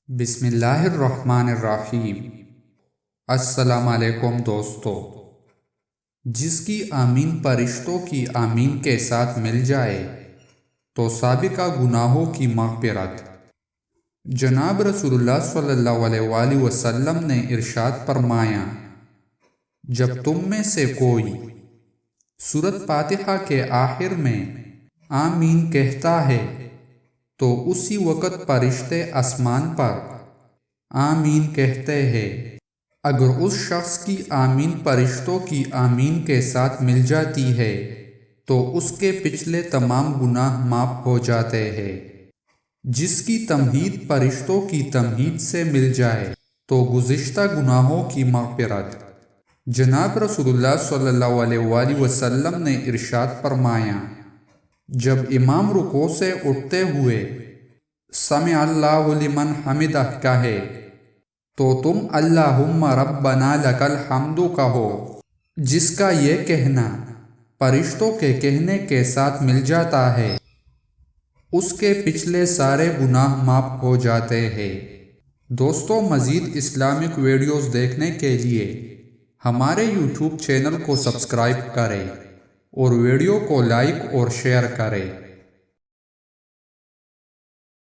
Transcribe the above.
بسم اللہ الرحمن الرحیم۔ السلام علیکم دوستو۔ جس کی آمین فرشتوں کی آمین کے ساتھ مل جائے تو سابقہ گناہوں کی مغفرت۔ جناب رسول اللہ صلی اللہ علیہ وآلہ وسلم نے ارشاد فرمایا، جب تم میں سے کوئی سورۃ فاتحہ کے آخر میں آمین کہتا ہے تو اسی وقت فرشتے آسمان پر آمین کہتے ہیں۔ اگر اس شخص کی آمین فرشتوں کی آمین کے ساتھ مل جاتی ہے تو اس کے پچھلے تمام گناہ معاف ہو جاتے ہیں۔ جس کی تمہید فرشتوں کی تمہید سے مل جائے تو گزشتہ گناہوں کی مغفرت۔ جناب رسول اللہ صلی اللہ علیہ وآلہ وسلم نے ارشاد فرمایا، جب امام رکوع سے اٹھتے ہوئے سمع اللہ لمن حمدہ کہے تو تم اللہم ربنا لک الحمد کہو۔ جس کا یہ کہنا فرشتوں کے کہنے کے ساتھ مل جاتا ہے اس کے پچھلے سارے گناہ معاف ہو جاتے ہیں۔ دوستو، مزید اسلامک ویڈیوز دیکھنے کے لیے ہمارے یوٹیوب چینل کو سبسکرائب کریں اور ویڈیو کو لائک اور شیئر کریں۔